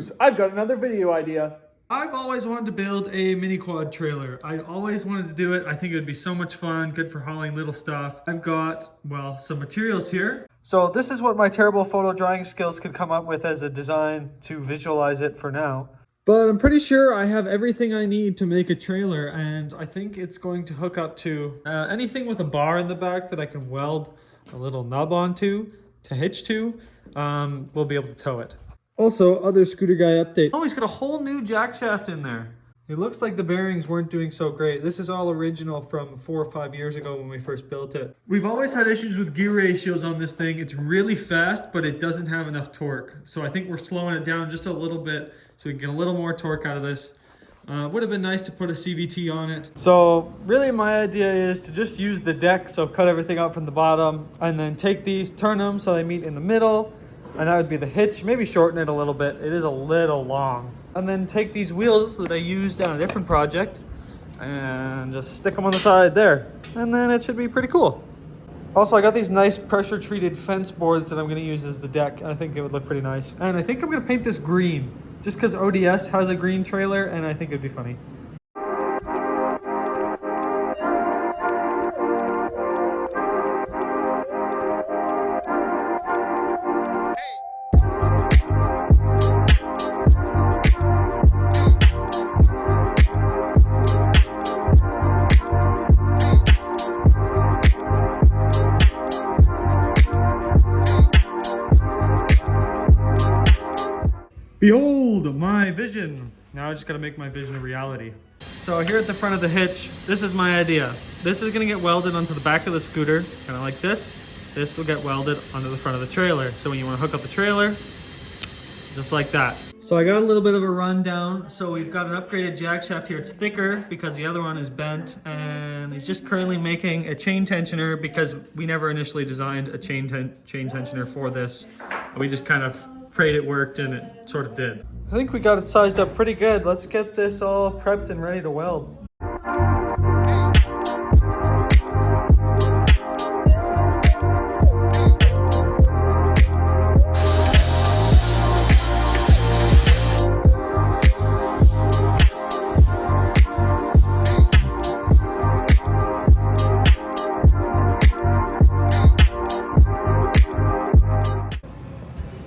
news! I've got another video idea. I've always wanted to build a mini quad trailer. I always wanted to do it. I think it would be so much fun, good for hauling little stuff. I've got, well, some materials here. So this is what my terrible photo drawing skills could come up with as a design to visualize it for now. But I'm pretty sure I have everything I need to make a trailer, and I think it's going to hook up to anything with a bar in the back that I can weld a little nub onto to hitch to. We'll be able to tow it. Also, other scooter guy update. Oh, he's got a whole new jack shaft in there. It looks like the bearings weren't doing so great. This is all original from 4 or 5 years ago when we first built it. We've always had issues with gear ratios on this thing. It's really fast, but it doesn't have enough torque. So I think we're slowing it down just a little bit so we can get a little more torque out of this. Would have been nice to put a CVT on it. So really my idea is to just use the deck, so cut everything out from the bottom, and then take these, turn them so they meet in the middle, and that would be the hitch. Maybe shorten it a little bit. It is a little long. And then take these wheels that I used on a different project and just stick them on the side there. And then it should be pretty cool. Also, I got these nice pressure treated fence boards that I'm gonna use as the deck. I think it would look pretty nice. And I think I'm gonna paint this green just because ODS has a green trailer and I think it'd be funny. Behold my vision. Now I just gotta make my vision a reality. So here at the front of the hitch, this is my idea. This is gonna get welded onto the back of the scooter, kind of like this. This will get welded onto the front of the trailer. So when you wanna hook up the trailer, just like that. So I got a little bit of a rundown. So we've got an upgraded jack shaft here. It's thicker because the other one is bent, and he's just currently making a chain tensioner because we never initially designed a chain tensioner for this. We just kind of prayed it worked, and it sort of did. I think we got it sized up pretty good. Let's get this all prepped and ready to weld.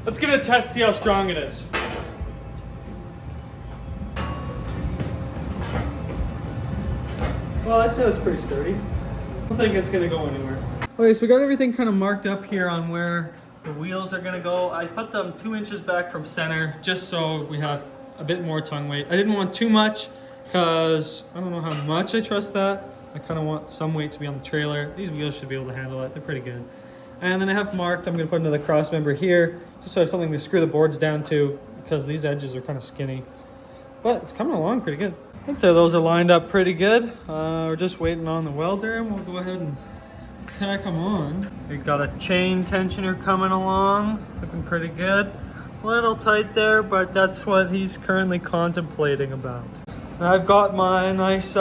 Let's give it a test, see how strong it is. Well, I'd say it's pretty sturdy. I don't think it's gonna go anywhere. Okay, so we got everything kind of marked up here on where the wheels are gonna go. I put them 2 inches back from center just so we have a bit more tongue weight. I didn't want too much because I don't know how much I trust that. I kind of want some weight to be on the trailer. These wheels should be able to handle it. They're pretty good. And then I have marked, I'm gonna put another cross member here just so I have something to screw the boards down to because these edges are kind of skinny. But it's coming along pretty good. I'd say those are lined up pretty good. We're just waiting on the welder and we'll go ahead and tack them on. We've got a chain tensioner coming along, looking pretty good. A little tight there, but that's what he's currently contemplating about. I've got my nice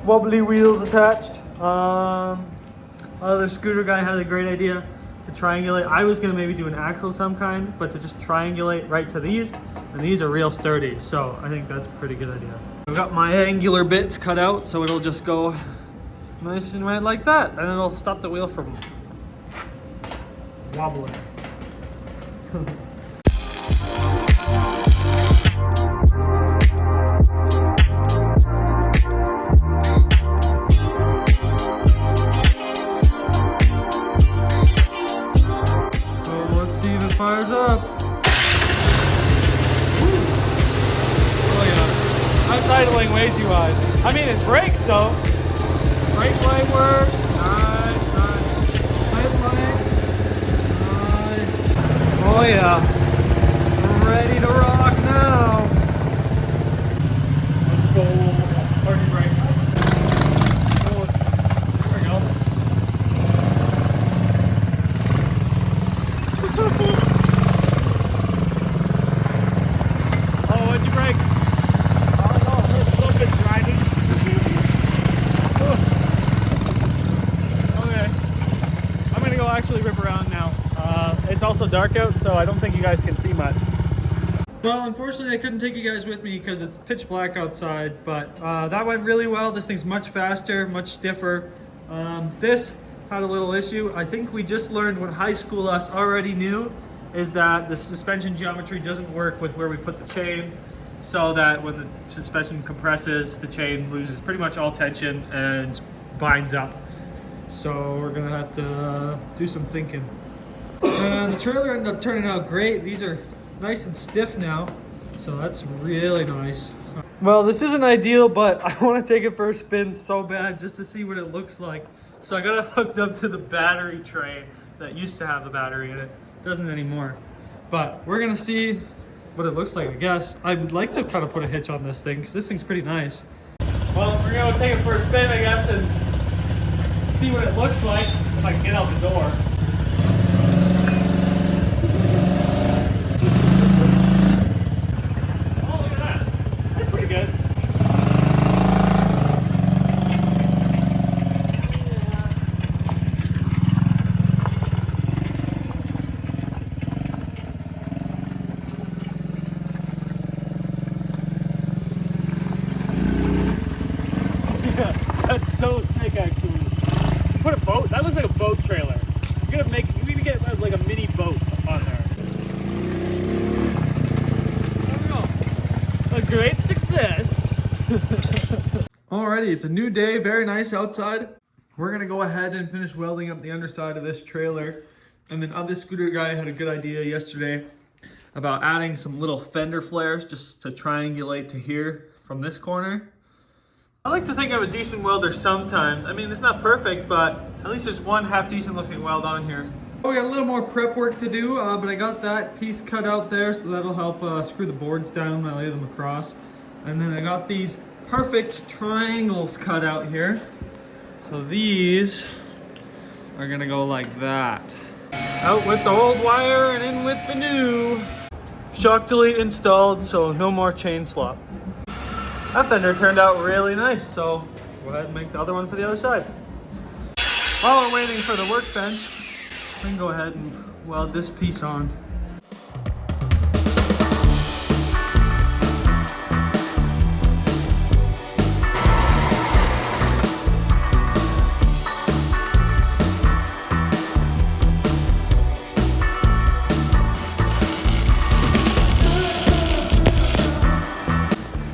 wobbly wheels attached. Other scooter guy had a great idea to triangulate. I was gonna maybe do an axle of some kind, but to just triangulate right to these, and these are real sturdy, so I think that's a pretty good idea. I've got my angular bits cut out, so it'll just go nice and right like that, and it'll stop the wheel from wobbling. Fires up. Oh yeah. I'm idling way too high. I mean, it brakes though. Brake light works. Nice, nice. Headlight. Nice. Oh yeah. We're ready to rock now. Let's go. Parking brake. Oh, there we go. Actually rip around now. It's also dark out, so I don't think you guys can see much. Well, unfortunately, I couldn't take you guys with me because it's pitch black outside, but that went really well. This thing's much faster, much stiffer. This had a little issue. I think we just learned what high school us already knew, is that the suspension geometry doesn't work with where we put the chain, so that when the suspension compresses, the chain loses pretty much all tension and binds up. So we're gonna have to do some thinking. And the trailer ended up turning out great. These are nice and stiff now, so that's really nice. Well, this isn't ideal, but I want to take it for a spin so bad just to see what it looks like. So I got it hooked up to the battery tray that used to have the battery in it. Doesn't anymore. But we're gonna see what it looks like, I guess. I would like to kind of put a hitch on this thing because this thing's pretty nice. Well, we're gonna take it for a spin, I guess, and see what it looks like if I can get out the door. That's so sick, actually. Put a boat. That looks like a boat trailer. You're gonna make. You need to get like a mini boat on there. There we go. A great success. Alrighty, it's a new day. Very nice outside. We're gonna go ahead and finish welding up the underside of this trailer. And then other scooter guy had a good idea yesterday about adding some little fender flares just to triangulate to here from this corner. I like to think I'm a decent welder sometimes. I mean, it's not perfect, but at least there's one half decent looking weld on here. We got a little more prep work to do, but I got that piece cut out there, so that'll help screw the boards down when I lay them across. And then I got these perfect triangles cut out here. So these are gonna go like that. Out with the old wire and in with the new. Shock delete installed, so no more chain slop. That fender turned out really nice, so go ahead and make the other one for the other side. While we're waiting for the workbench, we can go ahead and weld this piece on.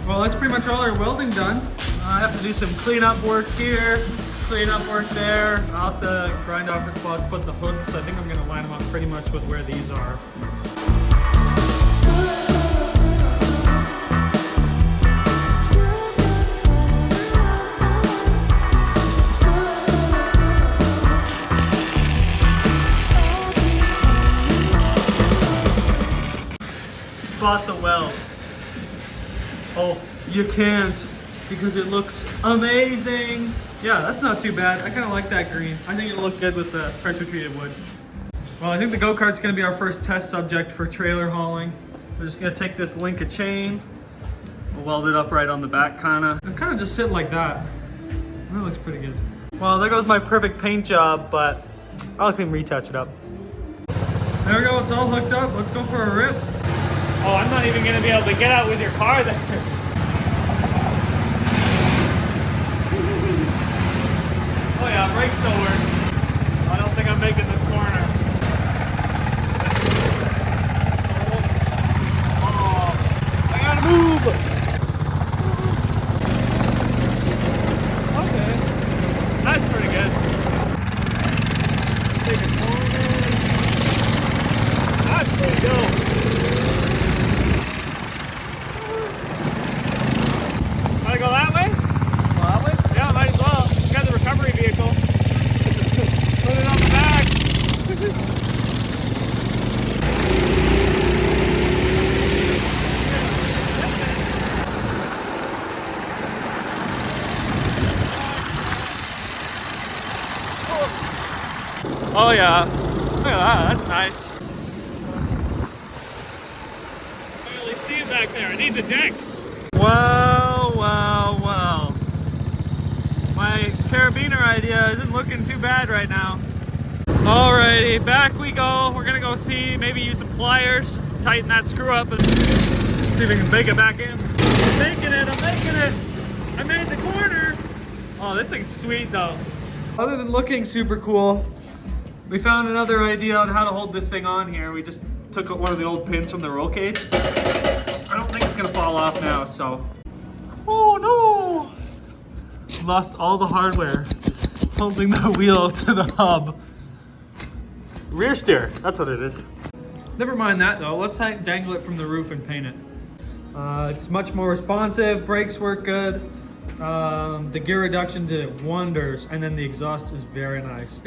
Well, that's pretty much all our welding done. I have to do some cleanup work here, cleanup work there. I'll have to grind off the spots, put the hooks. I think I'm gonna line them up pretty much with where these are. Spot the weld. Oh, you can't, because it looks amazing. Yeah, that's not too bad. I kind of like that green. I think it'll look good with the pressure treated wood. Well, I think the go-kart's gonna be our first test subject for trailer hauling. We're just gonna take this link of chain, we'll weld it up right on the back kinda. And kinda just sit like that. That looks pretty good. Well, there goes my perfect paint job, but I can retouch it up. There we go, it's all hooked up. Let's go for a rip. Oh, I'm not even gonna be able to get out with your car there. Oh yeah, brakes still work. I don't think I'm making this corner. Oh, I gotta move. Okay, that's pretty good. Take a corner. That's pretty dope. Wanna go that way? Go that way? Yeah, might as well. You got the recovery vehicle. Put it on the back. Oh yeah. Look at that, that's nice. I can really see it back there. It needs a deck. Wow, wow, wow. My carabiner idea isn't looking too bad right now. Alrighty, back we go. We're gonna go see, maybe use some pliers, tighten that screw up. See if we can bake it back in. I'm making it. I made the corner. Oh, this thing's sweet though. Other than looking super cool, we found another idea on how to hold this thing on here. We just took one of the old pins from the roll cage. I don't think it's gonna fall off now, so. Oh no! Lost all the hardware holding the wheel to the hub. Rear steer, that's what it is. Never mind that though, let's dangle it from the roof and paint it. It's much more responsive, brakes work good. The gear reduction did wonders, and then the exhaust is very nice.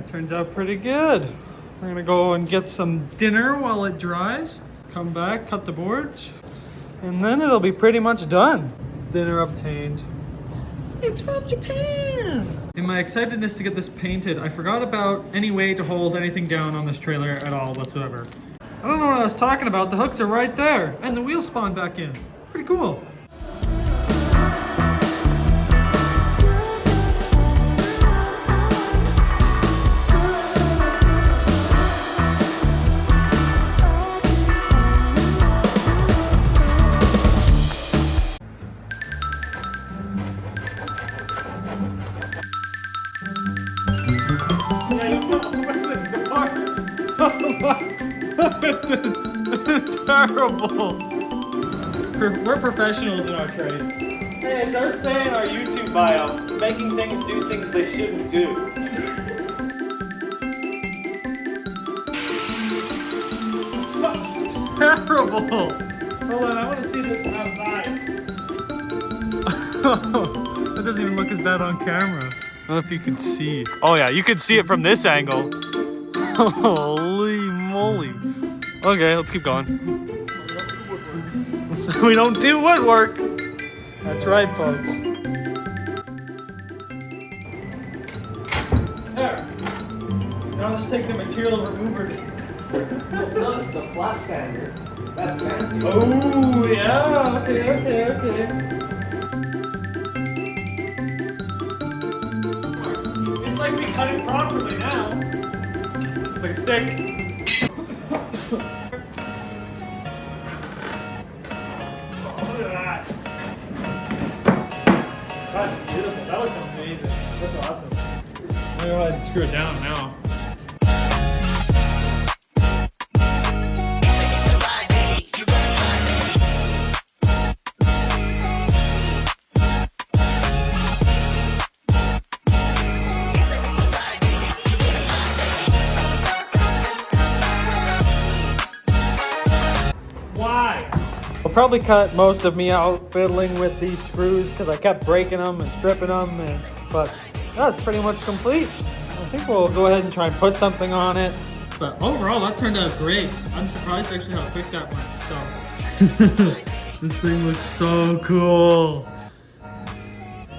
Turns out pretty good. We're gonna go and get some dinner while it dries. Come back, cut the boards, and then it'll be pretty much done. Dinner obtained. It's from Japan! In my excitedness to get this painted, I forgot about any way to hold anything down on this trailer at all whatsoever. I don't know what I was talking about. The hooks are right there, and the wheels spawned back in. Pretty cool. This is terrible. We're professionals in our trade. Hey, it does say in our YouTube bio, making things do things they shouldn't do. Terrible. Hold on, I want to see this from outside. That doesn't even look as bad on camera. I don't know if you can see. Oh yeah, you can see it from this angle. Holy moly. Okay, let's keep going. We don't do woodwork. That's right, folks. There. Now I'll just take the material remover. The flat sander. That's sandy. Oh, yeah. Okay. It's like we cut it properly now. It's like a stick. That's beautiful. That looks amazing. That's awesome. I'm gonna go ahead and screw it down now. Why? I'll probably cut most of me out fiddling with these screws because I kept breaking them and stripping them, but that's pretty much complete. I think we'll go ahead and try and put something on it. But overall, that turned out great. I'm surprised actually how quick that went. So this thing looks so cool.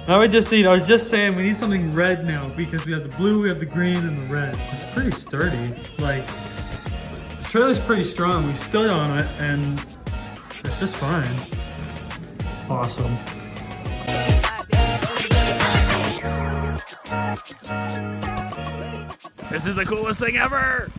Now we just need, I was just saying we need something red now because we have the blue, we have the green, and the red. It's pretty sturdy. Like, this trailer's pretty strong. We stood on it and it's just fine. Awesome. This is the coolest thing ever!